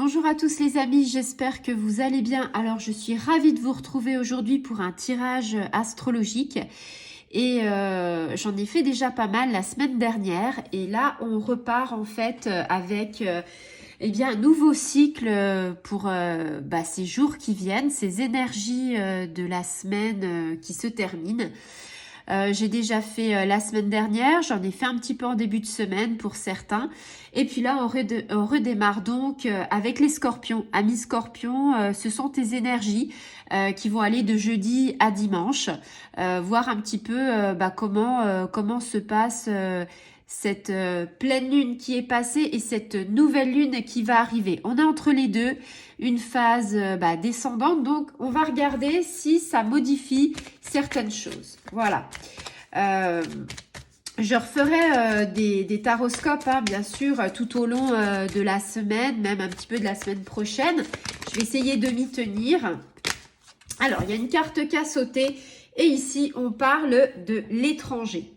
Bonjour à tous les amis, j'espère que vous allez bien. Alors je suis ravie de vous retrouver aujourd'hui pour un tirage astrologique et j'en ai fait déjà pas mal la semaine dernière et là on repart en fait avec eh bien un nouveau cycle pour ces jours qui viennent, ces énergies de la semaine qui se terminent. J'ai déjà fait la semaine dernière, j'en ai fait un petit peu en début de semaine pour certains. Et puis là, on redémarre donc avec les scorpions. Amis scorpions, ce sont tes énergies qui vont aller de jeudi à dimanche. Voir un petit peu comment se passe cette pleine lune qui est passée et cette nouvelle lune qui va arriver. On est entre les deux, une phase descendante, donc on va regarder si ça modifie certaines choses. Voilà. Je referai des taroscopes, hein, bien sûr, tout au long de la semaine, même un petit peu de la semaine prochaine. Je vais essayer de m'y tenir. Alors, il y a une carte qui a sauté et ici, on parle de l'étranger.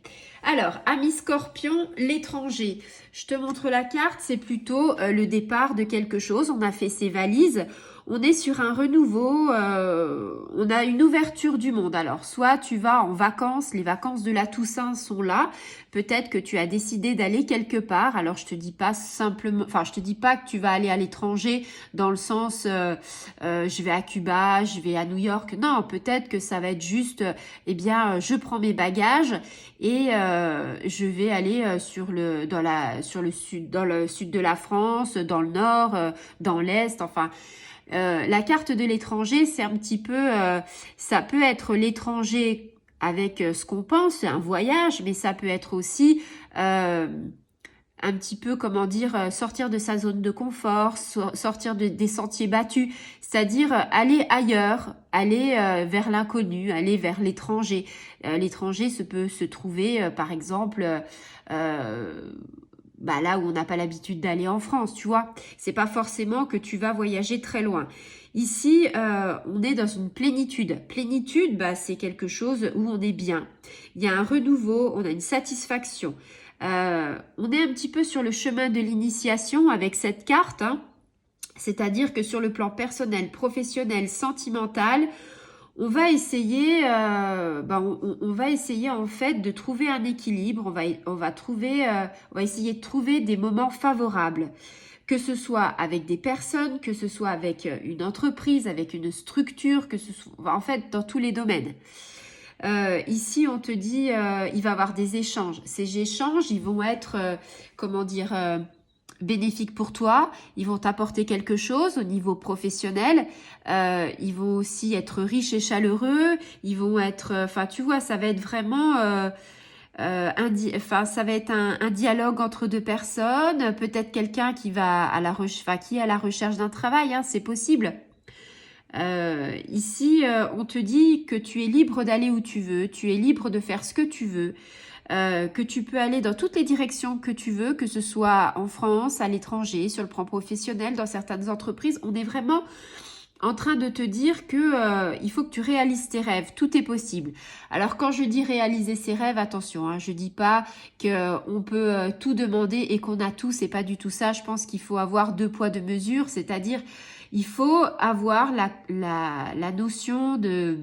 Alors, ami Scorpion, l'étranger. Je te montre la carte, c'est plutôt le départ de quelque chose. On a fait ses valises. On est sur un renouveau, on a une ouverture du monde. Alors, soit tu vas en vacances, les vacances de la Toussaint sont là. Peut-être que tu as décidé d'aller quelque part. Alors, je te dis pas simplement, enfin, je te dis pas que tu vas aller à l'étranger dans le sens, je vais à Cuba, je vais à New York. Non, peut-être que ça va être juste, je prends mes bagages et je vais aller sur le sud, dans le sud de la France, dans le nord, dans l'est, enfin. La carte de l'étranger, c'est un petit peu, ça peut être l'étranger avec ce qu'on pense, un voyage, mais ça peut être aussi un petit peu, comment dire, sortir de sa zone de confort, sortir des sentiers battus, c'est-à-dire aller ailleurs, aller vers l'inconnu, aller vers l'étranger. L'étranger peut se trouver, par exemple, là où on n'a pas l'habitude d'aller en France, tu vois. C'est pas forcément que tu vas voyager très loin. Ici, on est dans une plénitude. Plénitude, c'est quelque chose où on est bien. Il y a un renouveau, on a une satisfaction. On est un petit peu sur le chemin de l'initiation avec cette carte, hein. C'est-à-dire que sur le plan personnel, professionnel, sentimental, on va essayer, on va essayer en fait de trouver un équilibre. On va essayer de trouver des moments favorables, que ce soit avec des personnes, que ce soit avec une entreprise, avec une structure, que ce soit en fait dans tous les domaines. Ici, on te dit, il va y avoir des échanges. Ces échanges, ils vont être, bénéfiques pour toi. Ils vont t'apporter quelque chose au niveau professionnel. Ils vont aussi être riches et chaleureux. Ils vont être, tu vois, ça va être vraiment, ça va être un dialogue entre deux personnes. Peut-être quelqu'un qui va qui est à la recherche d'un travail. Hein, c'est possible. Ici, on te dit que tu es libre d'aller où tu veux, tu es libre de faire ce que tu veux, que tu peux aller dans toutes les directions que tu veux, que ce soit en France, à l'étranger, sur le plan professionnel, dans certaines entreprises. On est vraiment en train de te dire que il faut que tu réalises tes rêves. Tout est possible. Alors quand je dis réaliser ses rêves, attention, hein, je dis pas que on peut tout demander et qu'on a tout. C'est pas du tout ça. Je pense qu'il faut avoir deux poids deux mesures, c'est-à-dire il faut avoir la notion de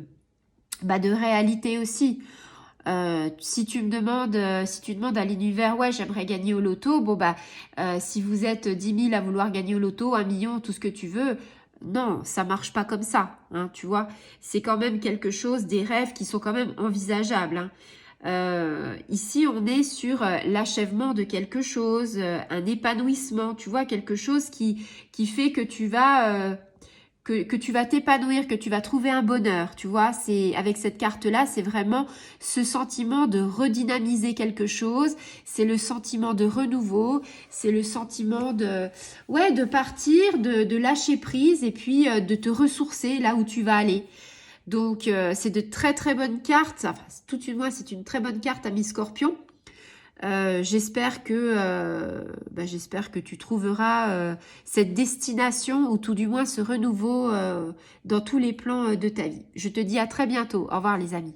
réalité aussi. Si tu demandes à l'univers, ouais, j'aimerais gagner au loto, si vous êtes 10 000 à vouloir gagner au loto, 1 million, tout ce que tu veux, non, ça marche pas comme ça, hein, tu vois. C'est quand même quelque chose, des rêves qui sont quand même envisageables, hein. Ici, on est sur l'achèvement de quelque chose, un épanouissement, tu vois, quelque chose qui fait que tu vas que tu vas t'épanouir, que tu vas trouver un bonheur, tu vois. C'est avec cette carte-là, c'est vraiment ce sentiment de redynamiser quelque chose, c'est le sentiment de renouveau, c'est le sentiment de partir, de lâcher prise et puis de te ressourcer là où tu vas aller. Donc, c'est de très très bonnes cartes. Enfin, tout du moins, c'est une très bonne carte, ami Scorpion. J'espère que tu trouveras cette destination ou tout du moins ce renouveau dans tous les plans de ta vie. Je te dis à très bientôt. Au revoir les amis.